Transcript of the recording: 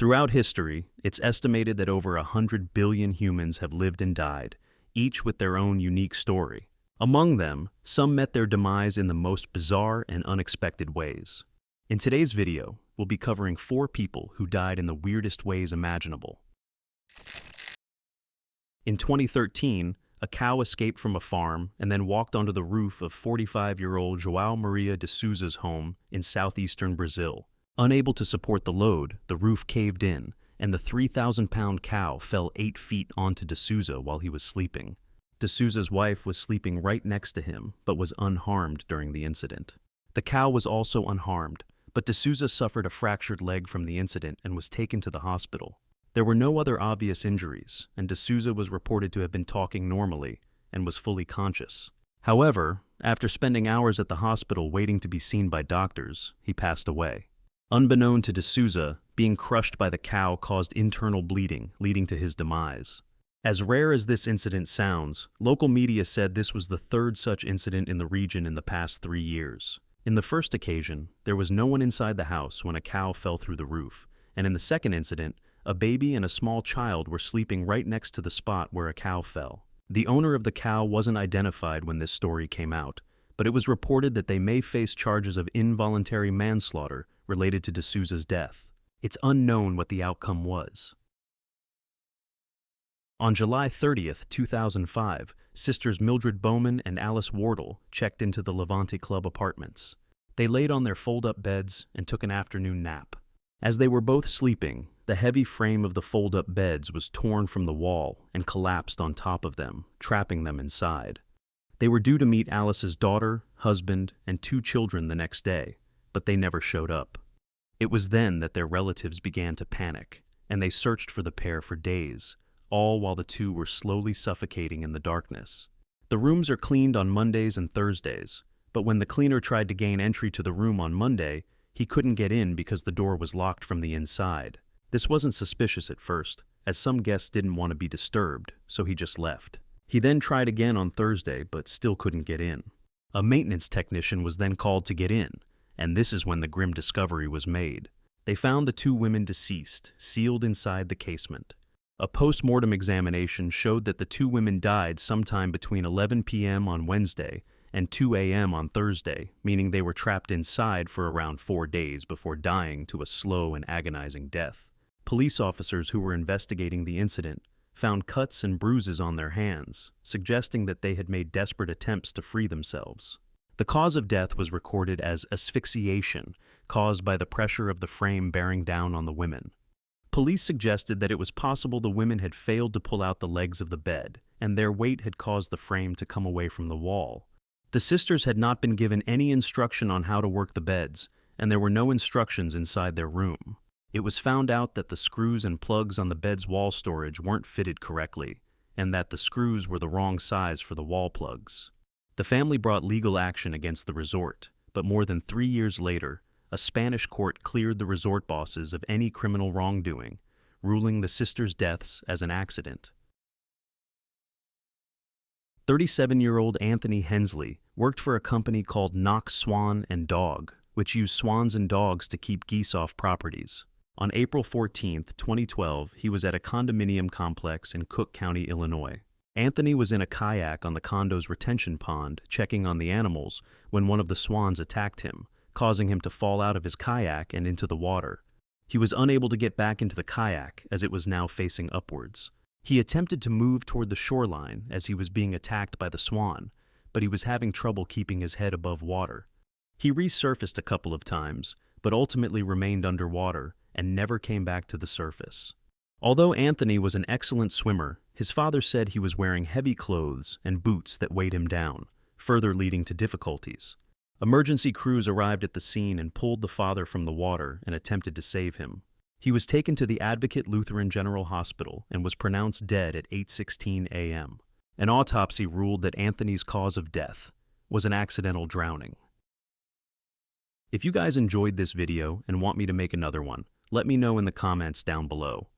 Throughout history, it's estimated that over 100 billion humans have lived and died, each with their own unique story. Among them, some met their demise in the most bizarre and unexpected ways. In today's video, we'll be covering 4 people who died in the weirdest ways imaginable. In 2013, a cow escaped from a farm and then walked onto the roof of 45-year-old João Maria de Souza's home in southeastern Brazil. Unable to support the load, the roof caved in, and the 3,000-pound cow fell 8 feet onto de Souza while he was sleeping. De Souza's wife was sleeping right next to him, but was unharmed during the incident. The cow was also unharmed, but de Souza suffered a fractured leg from the incident and was taken to the hospital. There were no other obvious injuries, and de Souza was reported to have been talking normally and was fully conscious. However, after spending hours at the hospital waiting to be seen by doctors, he passed away. Unbeknown to de Souza, being crushed by the cow caused internal bleeding, leading to his demise. As rare as this incident sounds, local media said this was the 3rd such incident in the region in the past 3 years. In the first occasion, there was no one inside the house when a cow fell through the roof, and in the second incident, a baby and a small child were sleeping right next to the spot where a cow fell. The owner of the cow wasn't identified when this story came out, but it was reported that they may face charges of involuntary manslaughter related to de Souza's death. It's unknown what the outcome was. On July 30th, 2005, sisters Mildred Bowman and Alice Wardle checked into the Levante Club apartments. They laid on their fold-up beds and took an afternoon nap. As they were both sleeping, the heavy frame of the fold-up beds was torn from the wall and collapsed on top of them, trapping them inside. They were due to meet Alice's daughter, husband, and 2 children the next day, but they never showed up. It was then that their relatives began to panic, and they searched for the pair for days, all while the 2 were slowly suffocating in the darkness. The rooms are cleaned on Mondays and Thursdays, but when the cleaner tried to gain entry to the room on Monday, he couldn't get in because the door was locked from the inside. This wasn't suspicious at first, as some guests didn't want to be disturbed, so he just left. He then tried again on Thursday, but still couldn't get in. A maintenance technician was then called to get in, and this is when the grim discovery was made. They found the 2 women deceased, sealed inside the casement. A post-mortem examination showed that the 2 women died sometime between 11 p.m. on Wednesday and 2 a.m. on Thursday, meaning they were trapped inside for around 4 days before dying to a slow and agonizing death. Police officers who were investigating the incident found cuts and bruises on their hands, suggesting that they had made desperate attempts to free themselves. The cause of death was recorded as asphyxiation, caused by the pressure of the frame bearing down on the women. Police suggested that it was possible the women had failed to pull out the legs of the bed, and their weight had caused the frame to come away from the wall. The sisters had not been given any instruction on how to work the beds, and there were no instructions inside their room. It was found out that the screws and plugs on the bed's wall storage weren't fitted correctly, and that the screws were the wrong size for the wall plugs. The family brought legal action against the resort, but more than 3 years later, a Spanish court cleared the resort bosses of any criminal wrongdoing, ruling the sisters' deaths as an accident. 37-year-old Anthony Hensley worked for a company called Knox Swan and Dog, which used swans and dogs to keep geese off properties. On April 14, 2012, he was at a condominium complex in Cook County, Illinois. Anthony was in a kayak on the condo's retention pond, checking on the animals, when one of the swans attacked him, causing him to fall out of his kayak and into the water. He was unable to get back into the kayak as it was now facing upwards. He attempted to move toward the shoreline as he was being attacked by the swan, but he was having trouble keeping his head above water. He resurfaced a couple of times, but ultimately remained underwater and never came back to the surface. Although Anthony was an excellent swimmer, his father said he was wearing heavy clothes and boots that weighed him down, further leading to difficulties. Emergency crews arrived at the scene and pulled the father from the water and attempted to save him. He was taken to the Advocate Lutheran General Hospital and was pronounced dead at 8:16 a.m. An autopsy ruled that Anthony's cause of death was an accidental drowning. If you guys enjoyed this video and want me to make another one, let me know in the comments down below.